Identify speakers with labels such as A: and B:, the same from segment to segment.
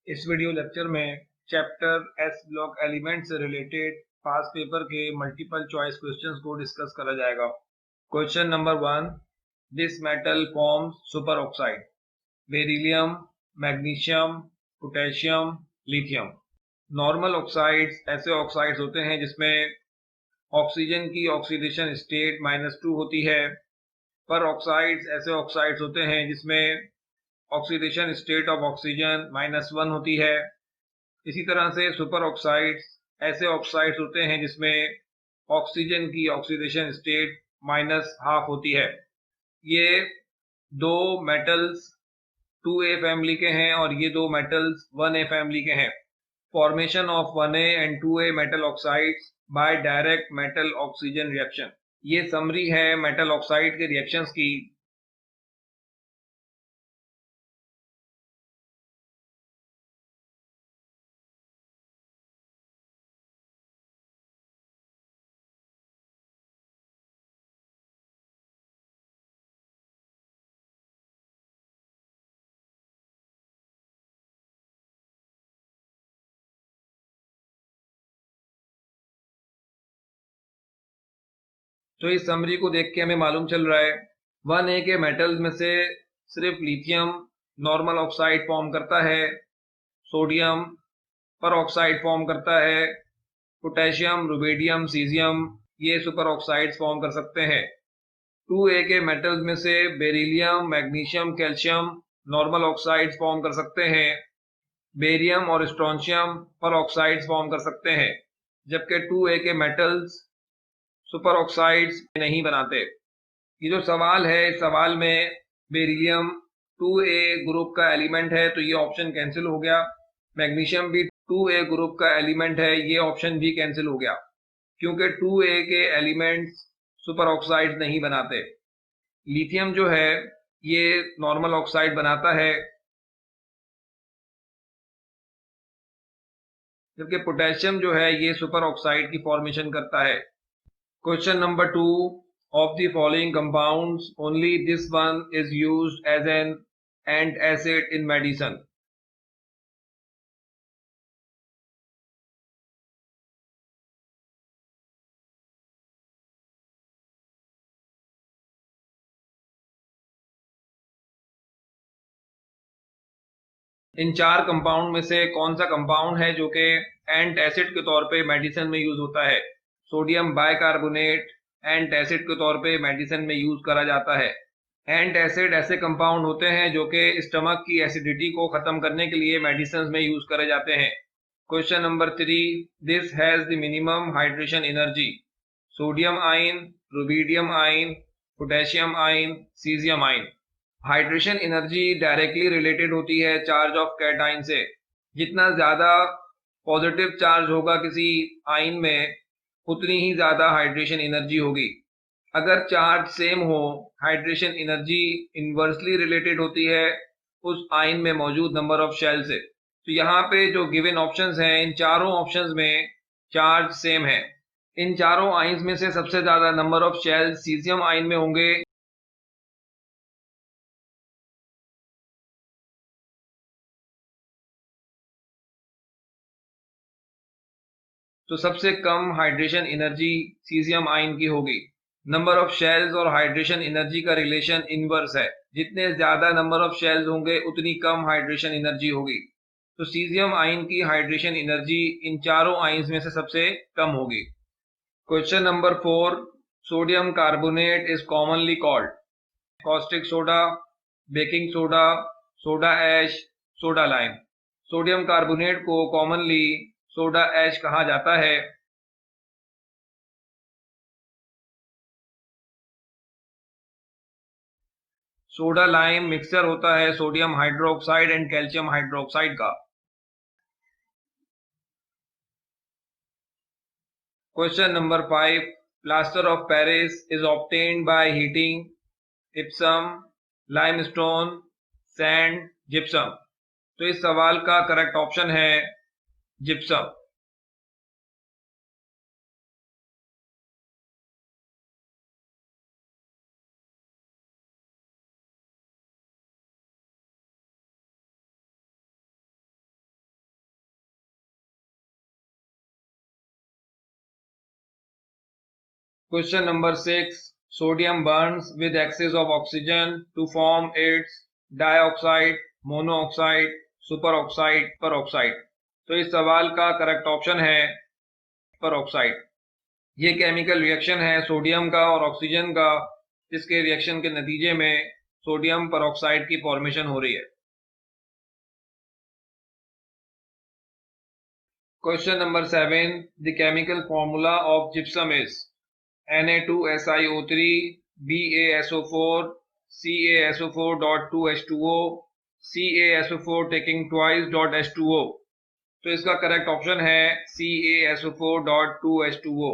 A: इस video lecture में chapter S block element से रिलेटेड पास पेपर के मल्टीपल चॉइस क्वेश्चंस को डिस्कस करा जाएगा। Question number 1, this metal forms super oxide, beryllium, magnesium, potassium, lithium. Normal oxides ऐसे oxides होते हैं जिसमें ऑक्सीजन की ऑक्सीडेशन स्टेट -2 होती है। पर ऑक्साइड्स ऐसे ऑक्साइड्स होते हैं जिसमें ऑक्सीडेशन स्टेट ऑफ ऑक्सीजन -1 होती है। इसी तरह से सुपर ऑक्साइड्स ऐसे ऑक्साइड्स होते हैं जिसमें ऑक्सीजन की ऑक्सीडेशन स्टेट -12 होती है। ये दो मेटल्स 2A फैमिली के हैं और ये दो मेटल्स 1A फैमिली के हैं। Formation of 1A and 2A metal oxides by direct metal oxygen reaction. ये समरी है मेटल ऑक्साइड के रिएक्शंस की। तो इस समरी को देख के हमें मालूम चल रहा है 1A के मेटल्स में से सिर्फ लिथियम नॉर्मल ऑक्साइड फॉर्म करता है, सोडियम पर ऑक्साइड फॉर्म करता है, पोटेशियम, रुबेडियम, सीजियम ये सुपर ऑक्साइड्स फॉर्म कर सकते हैं। 2A के मेटल्स में से beryllium, magnesium, calcium normal oxides form कर सकते हैं। बेरियम और स्ट्रोंशियम पर ऑक्साइड्स फॉर्म कर सकते हैं, जबकि 2A के मेटल्स सुपर ऑक्साइड्स नहीं बनाते। ये जो सवाल है, इस सवाल में बेरिलियम 2A ग्रुप का एलिमेंट है तो ये ऑप्शन कैंसिल हो गया। मैग्नीशियम भी 2A ग्रुप का एलिमेंट है, ये ऑप्शन भी कैंसिल हो गया, क्योंकि 2A के एलिमेंट्स सुपर ऑक्साइड नहीं बनाते। लिथियम जो है ये नॉर्मल ऑक्साइड बनाता है, जबकि पोटेशियम जो है ये सुपर ऑक्साइड की फॉर्मेशन करता है। Question number 2, of the following compounds only this one is used as an antacid in medicine? इन चार कंपाउंड में से कौन सा कंपाउंड है जो कि एंट एसिड के तौर पे मेडिसिन में यूज होता है? सोडियम बाइकार्बोनेट एंट एसिड के तौर पे मेडिसिन में यूज करा जाता है। एंट एसिड ऐसे कंपाउंड होते हैं जो कि स्टमक की एसिडिटी को खत्म करने के लिए मेडिसिन में यूज करे जाते हैं। Question number 3, this has the minimum hydration energy, sodium ion, rubidium ion, potassium ion, caesium ion. Hydration energy directly related होती है चार्ज ऑफ कैटाइन से। जितना ज्यादा पॉजिटिव चार्ज होगा किसी आयन में, उतनी ही ज्यादा हाइड्रेशन एनर्जी होगी। अगर चार्ज सेम हो, हाइड्रेशन एनर्जी इनवर्सली रिलेटेड होती है उस आयन में मौजूद नंबर ऑफ शेल से। तो यहाँ पे जो गिवन ऑप्शंस हैं, इन चारों ऑप्शंस में चार्ज सेम है। इन चारों आयन्स में से सबसे ज्यादा number of shell caesium ion में होंगे। तो सबसे कम हाइड्रेशन एनर्जी सीजियम आयन की होगी। नंबर ऑफ शेल्स और हाइड्रेशन एनर्जी का रिलेशन इनवर्स है। जितने ज्यादा नंबर ऑफ शेल्स होंगे उतनी कम हाइड्रेशन एनर्जी होगी। तो सीजियम आयन की हाइड्रेशन एनर्जी इन चारों आयन्स में से सबसे कम होगी। Question number 4, sodium carbonate is commonly called caustic soda, baking soda, soda ash, soda lime. Sodium carbonate को कॉमनली सोडा ऐश कहा जाता है। सोडा लाइम मिक्सचर होता है sodium hydroxide and calcium hydroxide का। Question number 5, plaster of Paris is obtained by heating Epsom, limestone, sand, gypsum. तो इस सवाल का करेक्ट ऑप्शन है gypsum. Question number 6. Sodium burns with excess of oxygen to form its dioxide, monoxide, superoxide, peroxide. तो इस सवाल का correct option है peroxide. ये केमिकल रिएक्शन है सोडियम का और ऑक्सीजन का, जिसके रिएक्शन के नतीजे में सोडियम पेरोक्साइड की फॉर्मेशन हो रही है। Question number 7. The chemical formula of gypsum is Na2SiO3 BaSO4 CaSO4.2H2O CaSO4 taking twice .H2O. तो इसका करेक्ट ऑप्शन है CaSO4.2H2O.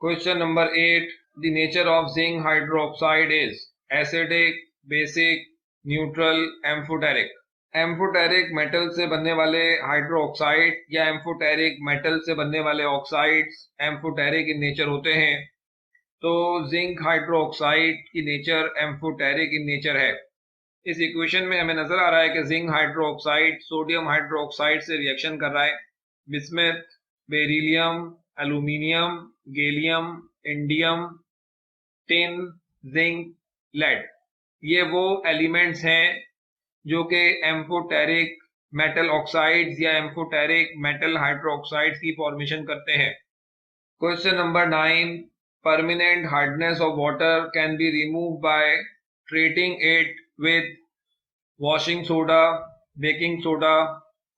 A: Question number 8. The nature of zinc hydroxide is acidic, basic, neutral, amphoteric. Amphoteric metal से बनने वाले hydroxide या amphoteric metal से बनने वाले ऑक्साइड्स एम्फोटेरिक इन नेचर होते हैं। तो जिंक हाइड्रोक्साइड की नेचर एम्फोटेरिक इन नेचर है। इस इक्वेशन में हमें नजर आ रहा है कि जिंक हाइड्रोक्साइड सोडियम हाइड्रोक्साइड से रिएक्शन कर रहा है। Bismuth, beryllium, aluminium, gallium, indium, tin, zinc, lead, ये वो एलिमेंट्स हैं जो कि एम्फोटेरिक मेटल ऑक्साइड्स या एम्फोटेरिक मेटल हाइड्रोक्साइड्स की फॉर्मेशन करते हैं। Question number 9. Permanent hardness of water can be remove by treating it with washing soda, baking soda,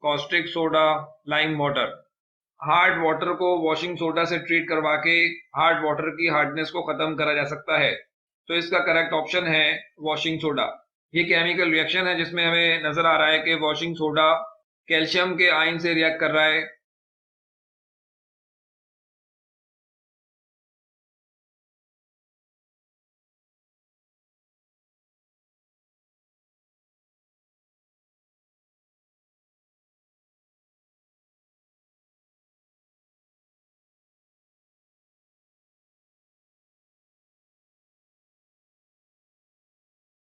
A: caustic soda, lime water. Hard water को washing soda से treat करवा के hard water की hardness को खत्म करा जा सकता है। तो इसका करेक्ट ऑप्शन है वॉशिंग सोडा। ये केमिकल रिएक्शन है जिसमें हमें नजर आ रहा है कि वॉशिंग सोडा कैल्शियम के आयन से रिएक्ट कर रहा है।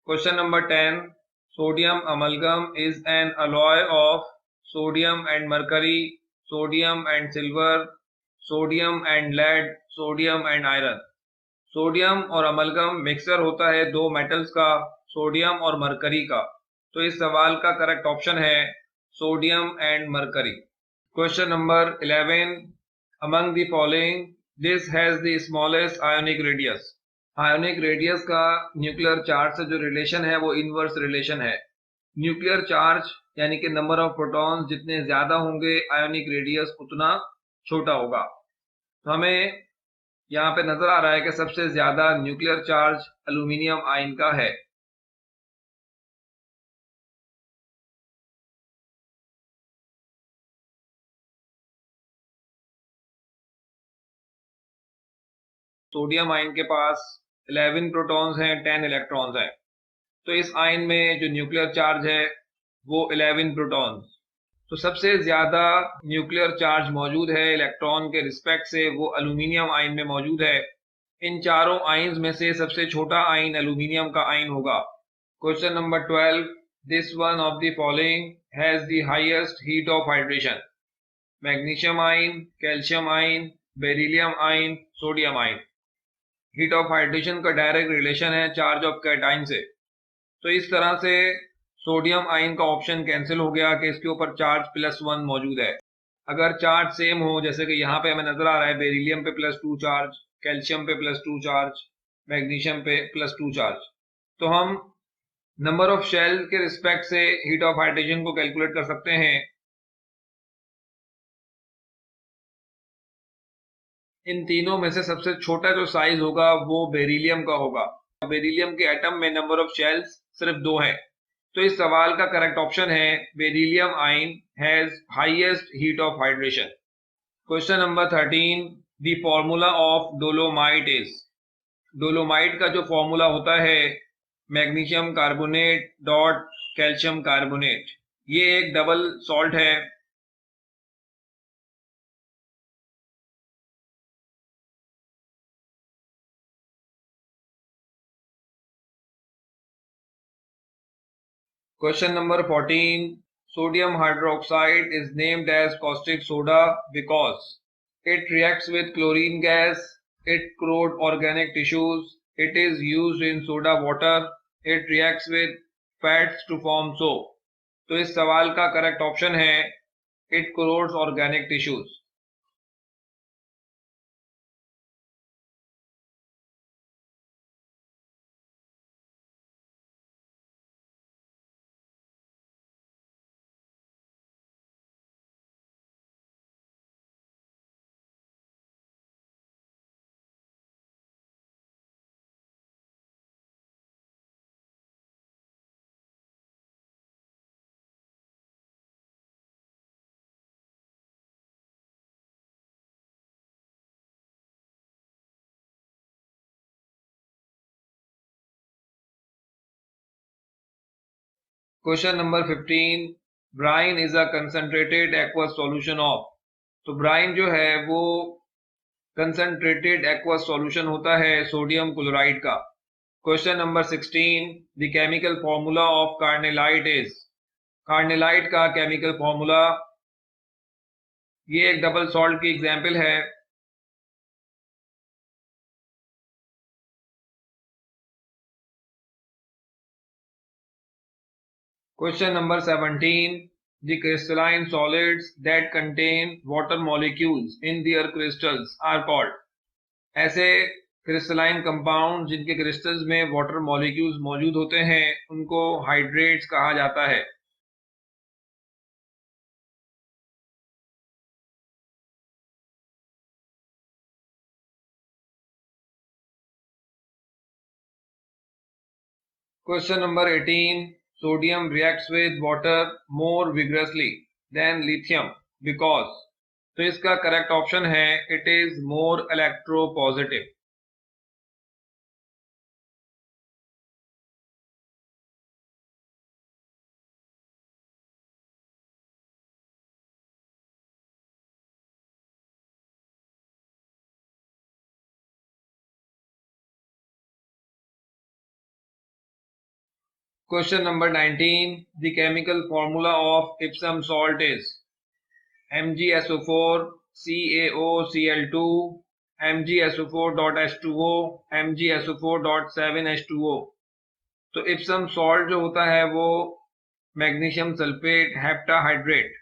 A: Question number 10. Sodium amalgam is an alloy of sodium and mercury, sodium and silver, sodium and lead, sodium and iron. Sodium और अमलगम मिक्सर होता है दो मेटल्स का, सोडियम और मरकरी का। तो इस सवाल का करेक्ट ऑप्शन है sodium and mercury. Question number 11. Among the following this has the smallest ionic radius. Ionic radius का न्यूक्लियर चार्ज से जो रिलेशन है वो इनवर्स रिलेशन है। न्यूक्लियर चार्ज यानी कि नंबर ऑफ प्रोटॉन्स जितने ज्यादा होंगे आयोनिक रेडियस उतना छोटा होगा। तो हमें यहाँ पे नजर आ रहा है कि सबसे ज्यादा न्यूक्लियर चार्ज एल्यूमिनियम आयन का है। सोडियम आयन के पास 11 प्रोटॉन्स हैं, 10 इलेक्ट्रॉन्स हैं। तो इस आयन में जो न्यूक्लियर चार्ज है वो 11 प्रोटॉन्स। तो सबसे ज्यादा न्यूक्लियर चार्ज मौजूद है इलेक्ट्रॉन के रिस्पेक्ट से वो एल्यूमिनियम आयन में मौजूद है। इन चारों आयन्स में से सबसे छोटा आयन एल्यूमिनियम का आयन होगा। Question number 12. This one of the following has the highest heat of hydration. Magnesium ion, calcium ion, beryllium ion, sodium ion. Heat of hydration का डायरेक्ट रिलेशन है चार्ज ऑफ कैटाइन से। तो इस तरह से sodium ion का option cancel हो गया कि इसके ऊपर चार्ज +1 मौजूद है। अगर चार्ज सेम हो, जैसे कि यहाँ पे हमें नजर आ रहा है बेरिलियम पे +2 चार्ज, कैल्शियम पे +2 चार्ज, मैग्नीशियम पे +2 चार्ज, तो हम नंबर ऑफ शेल के रिस्पेक्ट से हीट ऑफ हाइड्रेशन को कैलकुलेट कर सकते हैं। इन तीनों में से सबसे छोटा जो साइज होगा वो बेरिलियम का होगा। बेरिलियम के एटम में नंबर ऑफ शेल्स सिर्फ 2 है। तो इस सवाल का करेक्ट ऑप्शन है beryllium ion has highest heat of hydration. Question number 13. The formula of dolomite is. Dolomite का जो फॉर्मूला होता है magnesium carbonate dot calcium carbonate. ये एक डबल सॉल्ट है। Question number 14. Sodium hydroxide is named as caustic soda because it reacts with chlorine gas, it corrodes organic tissues, it is used in soda water, it reacts with fats to form soap. तो इस सवाल का correct option है it corrodes organic tissues. Question number 15. Brine is a concentrated aqueous solution of. तो Bryan जो है वो concentrated aqueous solution होता है सोडियम क्लोराइड का. Question number 16. The chemical formula of carnallite is. Carnallite का केमिकल फॉर्मूला, ये एक डबल सॉल्ट की एग्जाम्पल है. Question number 17. The crystalline solids that contain water molecules in their crystals are called. ऐसे crystalline compound जिनके crystals में water molecules मौजूद होते हैं उनको हाइड्रेट्स कहा जाता है. Question number 18. Sodium reacts with water more vigorously than lithium because. तो इसका करेक्ट ऑप्शन है it is more electropositive. Question number 19. The chemical formula of Epsom salt is MgSO4, CaOCl2, MgSO4.H2O, MgSO4.7H2O. तो Epsom salt जो होता है वो magnesium sulphate heptahydrate,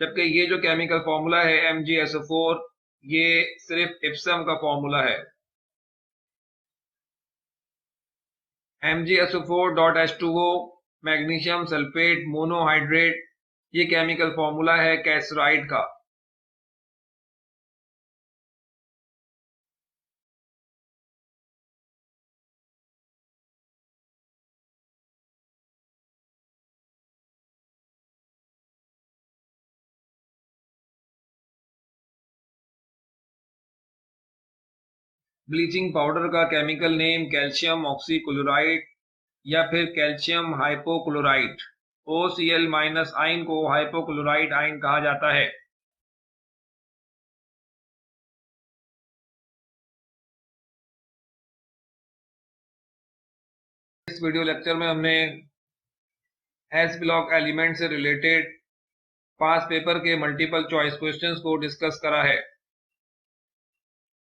A: जबकि ये जो केमिकल फॉर्मूला है MgSO4 ये सिर्फ इप्सम का फॉर्मूला है. MgSO4.H2O मैग्नीशियम सल्फेट मोनोहाइड्रेट, ये केमिकल फॉर्मूला है कैसराइड का. ब्लीचिंग पाउडर का केमिकल नेम कैल्शियम ऑक्सीक्लोराइड या फिर कैल्शियम हाइपोक्लोराइट. OCl- आयन को हाइपोक्लोराइट आयन कहा जाता है. इस वीडियो लेक्चर में हमने एस ब्लॉक एलिमेंट से रिलेटेड पास पेपर के मल्टीपल चॉइस क्वेश्चंस को डिस्कस करा है.